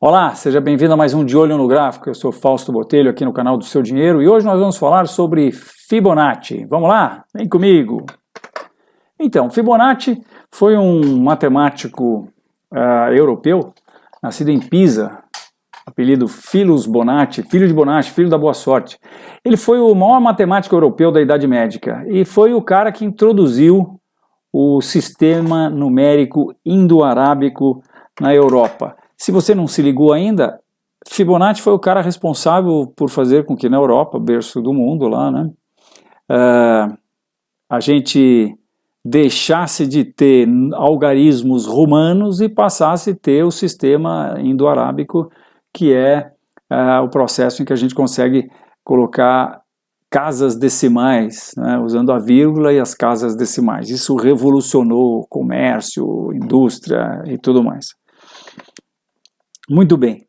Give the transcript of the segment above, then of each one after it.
Olá, seja bem-vindo a mais um De Olho no Gráfico. Eu sou Fausto Botelho aqui no canal do Seu Dinheiro e hoje nós vamos falar sobre Fibonacci. Vamos lá? Vem comigo! Então, Fibonacci foi um matemático europeu, nascido em Pisa, apelido Philus Bonatti, filho de Bonatti, filho da boa sorte. Ele foi o maior matemático europeu da Idade Média e foi o cara que introduziu o sistema numérico indo-arábico na Europa. Se você não se ligou ainda, Fibonacci foi o cara responsável por fazer com que na Europa, berço do mundo lá, né, a gente deixasse de ter algarismos romanos e passasse a ter o sistema indo-arábico, que é o processo em que a gente consegue colocar casas decimais, né, usando a vírgula e as casas decimais. Isso revolucionou o comércio, indústria e tudo mais. Muito bem.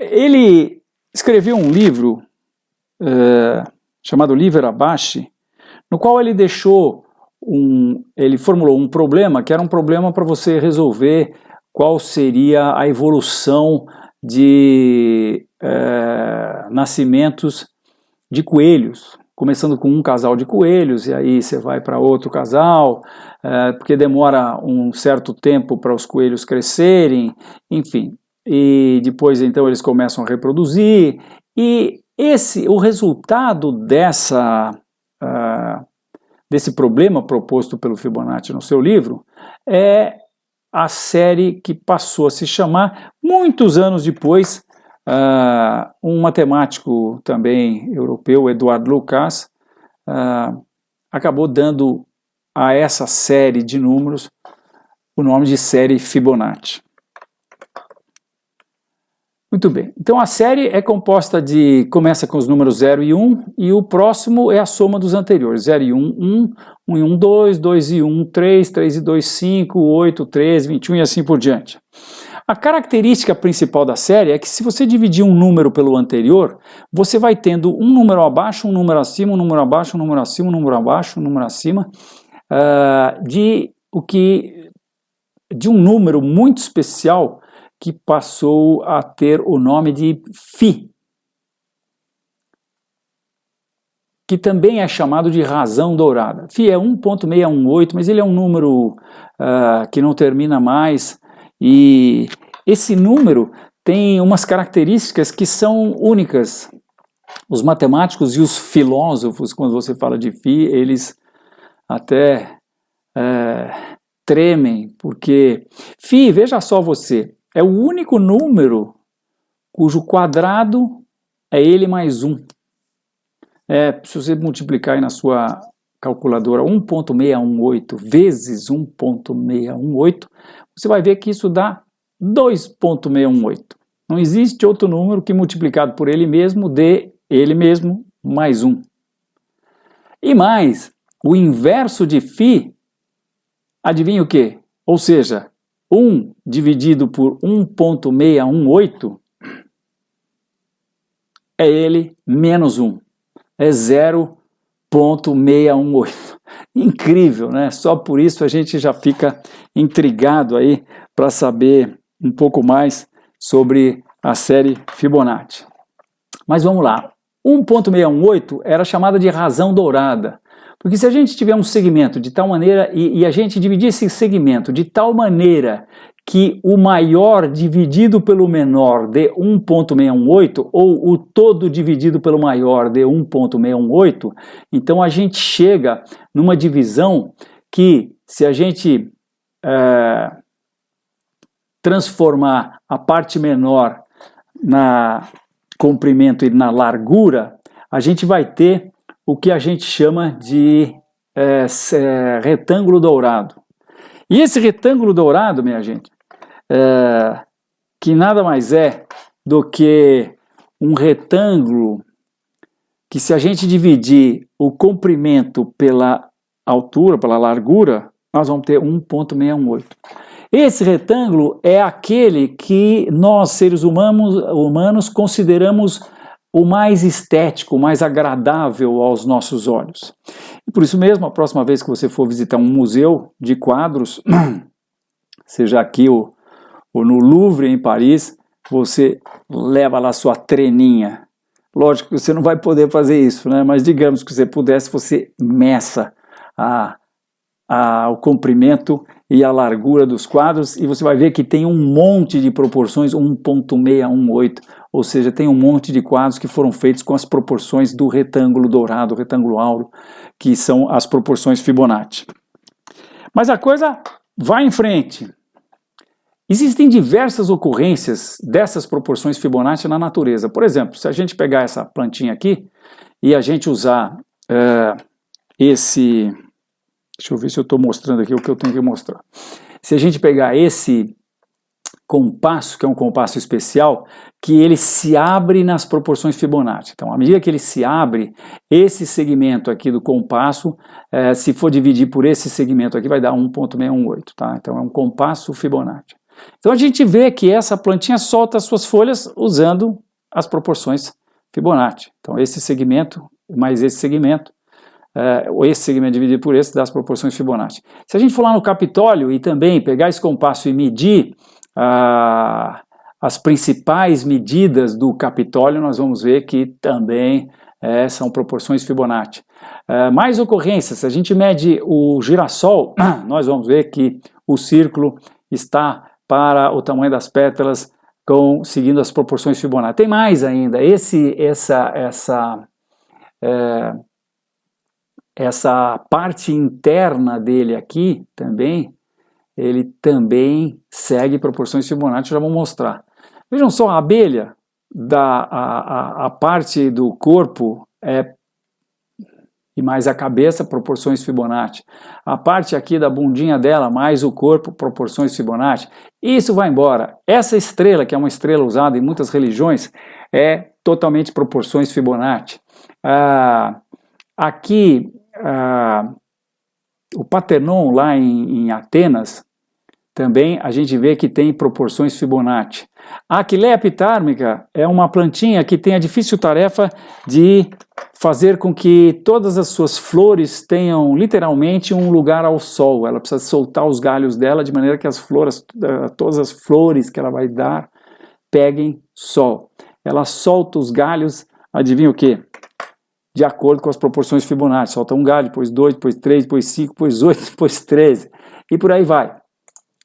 Ele escreveu um livro chamado Liber Abaci, no qual ele ele formulou um problema que era um problema para você resolver qual seria a evolução de nascimentos de coelhos, começando com um casal de coelhos, e aí você vai para outro casal, porque demora um certo tempo para os coelhos crescerem, enfim, e depois então eles começam a reproduzir, e o resultado desse problema proposto pelo Fibonacci no seu livro é a série que passou a se chamar, muitos anos depois, um matemático também europeu, Eduard Lucas, acabou dando a essa série de números o nome de série Fibonacci. Muito bem, então a série é composta começa com os números 0 e 1, e o próximo é a soma dos anteriores, 0 e 1, 1, 1 e 1, 2, 2 e 1, 3, 3 e 2, 5, 8, 13, 21 e assim por diante. A característica principal da série é que se você dividir um número pelo anterior, você vai tendo um número abaixo, um número acima, um número abaixo, um número acima, um número abaixo, um número acima, de um número muito especial que passou a ter o nome de Φ, que também é chamado de razão dourada. Φ é 1.618, mas ele é um número que não termina mais, e esse número tem umas características que são únicas. Os matemáticos e os filósofos, quando você fala de Φ, eles até tremem, porque Φ, veja só você, é o único número cujo quadrado é ele mais 1. Se você multiplicar aí na sua calculadora 1.618 vezes 1.618, você vai ver que isso dá 2.618. Não existe outro número que multiplicado por ele mesmo dê ele mesmo mais 1. E mais, o inverso de Φ, adivinha o quê? Ou seja, 1 dividido por 1.618 é ele menos 1. É 0.618. Incrível, né? Só por isso a gente já fica intrigado aí para saber um pouco mais sobre a série Fibonacci. Mas vamos lá. 1.618 era chamada de razão dourada, porque se a gente tiver um segmento de tal maneira, e a gente dividir esse segmento de tal maneira que o maior dividido pelo menor dê 1.618, ou o todo dividido pelo maior dê 1.618, então a gente chega numa divisão que, se a gente transformar a parte menor na comprimento e na largura, a gente vai ter o que a gente chama de retângulo dourado. E esse retângulo dourado, minha gente, que nada mais é do que um retângulo que, se a gente dividir o comprimento pela altura, pela largura, nós vamos ter 1.618. Esse retângulo é aquele que nós, seres humanos, consideramos o mais estético, o mais agradável aos nossos olhos. E por isso mesmo, a próxima vez que você for visitar um museu de quadros, seja aqui ou no Louvre em Paris, você leva lá sua treninha. Lógico que você não vai poder fazer isso, né? Mas digamos que você pudesse, você meça o comprimento e a largura dos quadros, e você vai ver que tem um monte de proporções, 1.618, ou seja, tem um monte de quadros que foram feitos com as proporções do retângulo dourado, retângulo áureo, que são as proporções Fibonacci. Mas a coisa vai em frente. Existem diversas ocorrências dessas proporções Fibonacci na natureza. Por exemplo, se a gente pegar essa plantinha aqui e a gente usar esse... Deixa eu ver se eu estou mostrando aqui o que eu tenho que mostrar. Se a gente pegar esse compasso, que é um compasso especial, que ele se abre nas proporções Fibonacci. Então, à medida que ele se abre, esse segmento aqui do compasso, se for dividir por esse segmento aqui, vai dar 1.618, tá? Então, é um compasso Fibonacci. Então, a gente vê que essa plantinha solta as suas folhas usando as proporções Fibonacci. Então, esse segmento mais esse segmento dividido por esse dá as proporções Fibonacci. Se a gente for lá no Capitólio e também pegar esse compasso e medir as principais medidas do Capitólio, nós vamos ver que também são proporções Fibonacci. Mais ocorrências, se a gente mede o girassol, nós vamos ver que o círculo está para o tamanho das pétalas seguindo as proporções Fibonacci. Tem mais ainda, essa parte interna dele aqui também, ele também segue proporções Fibonacci, já vou mostrar. Vejam só, a abelha, a parte do corpo e mais a cabeça, proporções Fibonacci. A parte aqui da bundinha dela, mais o corpo, proporções Fibonacci. Isso vai embora. Essa estrela, que é uma estrela usada em muitas religiões, é totalmente proporções Fibonacci. Aqui, o Partenon, lá em Atenas, também a gente vê que tem proporções Fibonacci. A Aquileia pitármica é uma plantinha que tem a difícil tarefa de fazer com que todas as suas flores tenham literalmente um lugar ao sol. Ela precisa soltar os galhos dela de maneira que todas as flores que ela vai dar peguem sol. Ela solta os galhos, adivinha o quê? De acordo com as proporções Fibonacci. Solta um galho, depois 2, depois 3, depois 5, depois 8, depois 13 e por aí vai.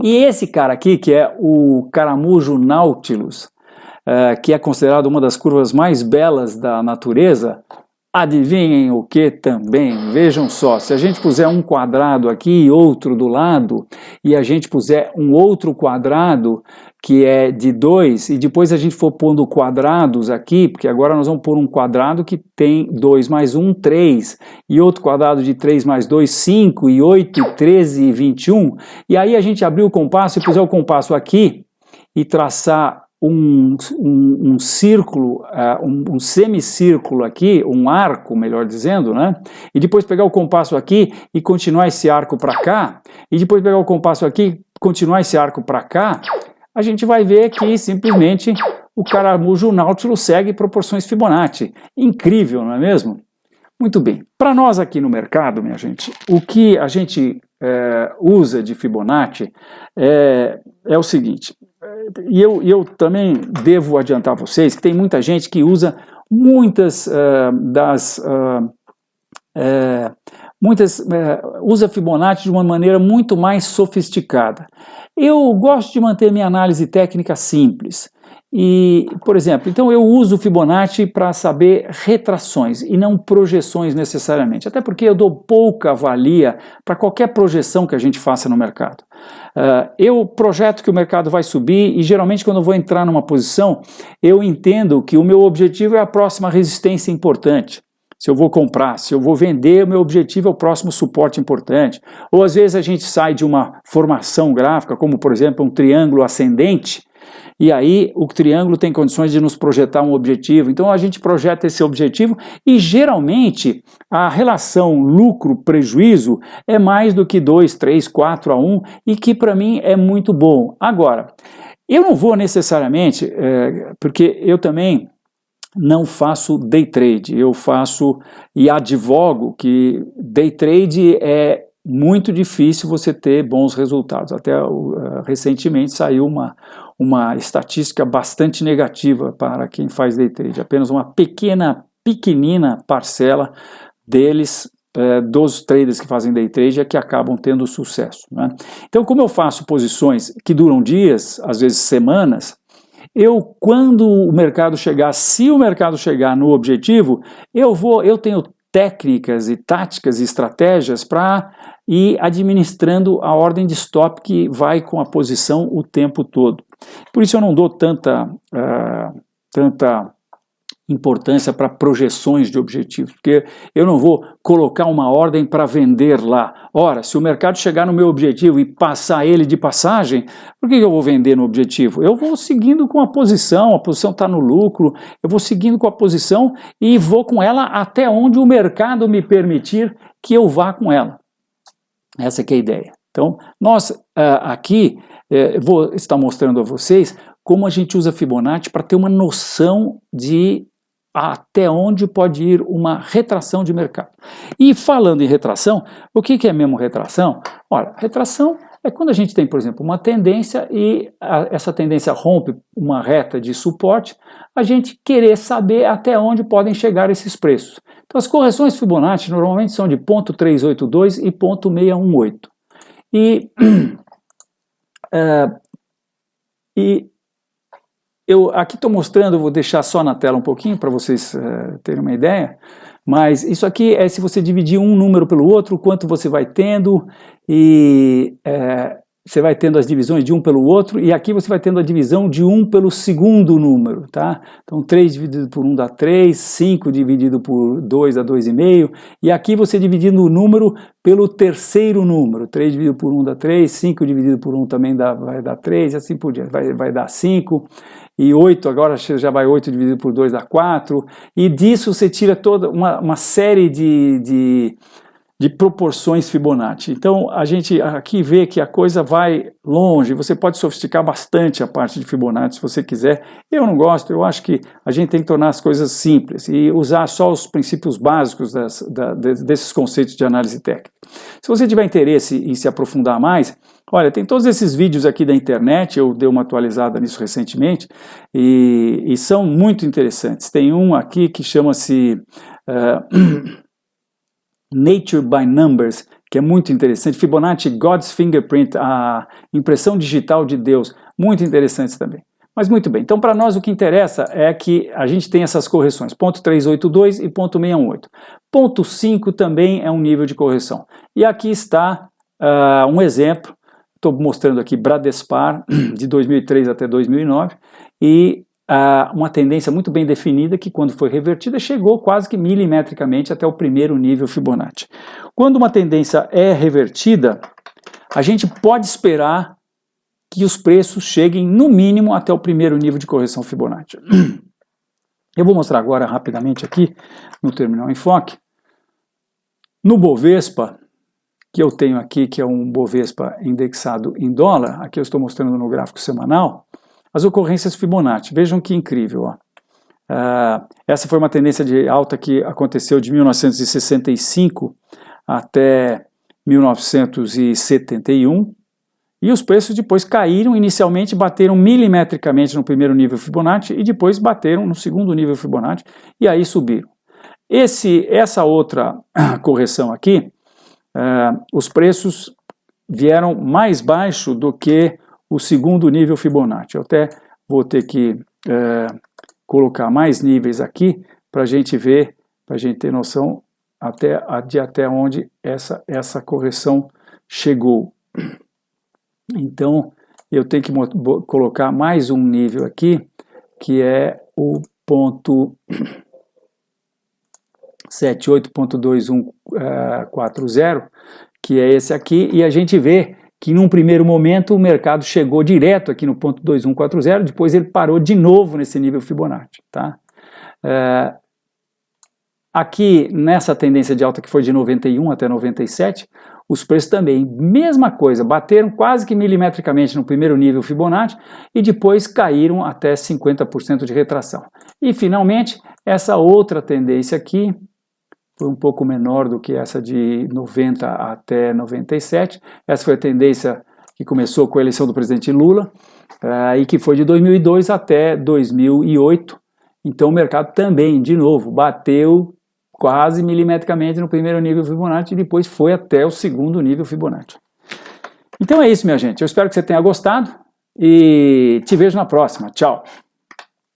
E esse cara aqui, que é o caramujo Nautilus, que é considerado uma das curvas mais belas da natureza, adivinhem o que também? Vejam só, se a gente puser um quadrado aqui e outro do lado, e a gente puser um outro quadrado que é de 2, e depois a gente for pondo quadrados aqui, porque agora nós vamos pôr um quadrado que tem 2 mais 1, 3, e outro quadrado de 3 mais 2, 5, e 8, e 13, e 21, e aí a gente abrir o compasso e puser o compasso aqui, e traçar um círculo, um semicírculo aqui, um arco, melhor dizendo, né? E depois pegar o compasso aqui e continuar esse arco para cá, e depois pegar o compasso aqui e continuar esse arco para cá, a gente vai ver que simplesmente o caramujo Nautilus segue proporções Fibonacci. Incrível, não é mesmo? Muito bem. Para nós aqui no mercado, minha gente, o que a gente usa de Fibonacci é o seguinte, e eu também devo adiantar a vocês que tem muita gente que usa usa Fibonacci de uma maneira muito mais sofisticada. Eu gosto de manter minha análise técnica simples. E, por exemplo, então eu uso Fibonacci para saber retrações e não projeções necessariamente, até porque eu dou pouca valia para qualquer projeção que a gente faça no mercado. Eu projeto que o mercado vai subir e geralmente quando eu vou entrar numa posição, eu entendo que o meu objetivo é a próxima resistência importante. Se eu vou comprar, se eu vou vender, o meu objetivo é o próximo suporte importante. Ou às vezes a gente sai de uma formação gráfica, como por exemplo um triângulo ascendente, e aí o triângulo tem condições de nos projetar um objetivo. Então a gente projeta esse objetivo e geralmente a relação lucro-prejuízo é mais do que 2, 3, 4 a 1 e que para mim é muito bom. Agora, eu não vou necessariamente, porque eu também não faço day trade, eu faço e advogo que day trade é muito difícil você ter bons resultados. Até recentemente saiu uma estatística bastante negativa para quem faz day trade. Apenas uma pequenina parcela deles, dos traders que fazem day trade, é que acabam tendo sucesso, né? Então, como eu faço posições que duram dias, às vezes semanas, quando o mercado chegar, se o mercado chegar no objetivo, eu tenho técnicas e táticas e estratégias para ir administrando a ordem de stop que vai com a posição o tempo todo. Por isso eu não dou tanta importância para projeções de objetivos, porque eu não vou colocar uma ordem para vender lá. Ora, se o mercado chegar no meu objetivo e passar ele de passagem, por que eu vou vender no objetivo? Eu vou seguindo com a posição está no lucro, eu vou seguindo com a posição e vou com ela até onde o mercado me permitir que eu vá com ela. Essa que é a ideia. Então, nós aqui vou estar mostrando a vocês como a gente usa Fibonacci para ter uma noção de até onde pode ir uma retração de mercado. E falando em retração, o que é mesmo retração? Olha, retração é quando a gente tem, por exemplo, uma tendência e essa tendência rompe uma reta de suporte, a gente querer saber até onde podem chegar esses preços. Então as correções Fibonacci normalmente são de 0,382 e 0,618. Eu aqui estou mostrando, vou deixar só na tela um pouquinho para vocês terem uma ideia, mas isso aqui é se você dividir um número pelo outro, quanto você vai tendo, e você vai tendo as divisões de um pelo outro, e aqui você vai tendo a divisão de um pelo segundo número, tá? Então 3 dividido por 1 dá 3, 5 dividido por 2 dá 2,5, e aqui você dividindo o número pelo terceiro número, 3 dividido por 1 dá 3, 5 dividido por 1 também vai dar 3, e assim por diante, vai dar 5, e 8, agora já vai 8 dividido por 2 dá 4, e disso você tira toda uma série de proporções Fibonacci. Então a gente aqui vê que a coisa vai longe, você pode sofisticar bastante a parte de Fibonacci se você quiser. Eu não gosto, eu acho que a gente tem que tornar as coisas simples e usar só os princípios básicos desses conceitos de análise técnica. Se você tiver interesse em se aprofundar mais, olha, tem todos esses vídeos aqui da internet, eu dei uma atualizada nisso recentemente, e são muito interessantes. Tem um aqui que chama-se Nature by Numbers, que é muito interessante. Fibonacci, God's Fingerprint, a impressão digital de Deus, muito interessante também. Mas muito bem, então para nós o que interessa é que a gente tem essas correções, 0,382 e 0,618. 0,5 também é um nível de correção. E aqui está um exemplo, estou mostrando aqui Bradespar, de 2003 até 2009, e uma tendência muito bem definida que quando foi revertida chegou quase que milimetricamente até o primeiro nível Fibonacci. Quando uma tendência é revertida, a gente pode esperar que os preços cheguem no mínimo até o primeiro nível de correção Fibonacci. Eu vou mostrar agora rapidamente aqui no Terminal Enfoque. No Bovespa, que eu tenho aqui, que é um Bovespa indexado em dólar, aqui eu estou mostrando no gráfico semanal, as ocorrências Fibonacci, vejam que incrível. Ó. Essa foi uma tendência de alta que aconteceu de 1965 até 1971, e os preços depois caíram, inicialmente bateram milimetricamente no primeiro nível Fibonacci e depois bateram no segundo nível Fibonacci e aí subiram. Essa outra correção aqui, os preços vieram mais baixo do que o segundo nível Fibonacci. Eu até vou ter que colocar mais níveis aqui para a gente ver, para a gente ter noção até onde essa correção chegou. Então, eu tenho que colocar mais um nível aqui, que é o ponto 78.2140, que é esse aqui, e a gente vê que num primeiro momento o mercado chegou direto aqui no ponto 2140, depois ele parou de novo nesse nível Fibonacci, tá? Aqui nessa tendência de alta que foi de 91 até 97, os preços também, mesma coisa, bateram quase que milimetricamente no primeiro nível Fibonacci e depois caíram até 50% de retração. E finalmente, essa outra tendência aqui foi um pouco menor do que essa de 90 até 97. Essa foi a tendência que começou com a eleição do presidente Lula, e que foi de 2002 até 2008. Então o mercado também, de novo, bateu quase milimetricamente no primeiro nível Fibonacci e depois foi até o segundo nível Fibonacci. Então é isso, minha gente. Eu espero que você tenha gostado e te vejo na próxima. Tchau!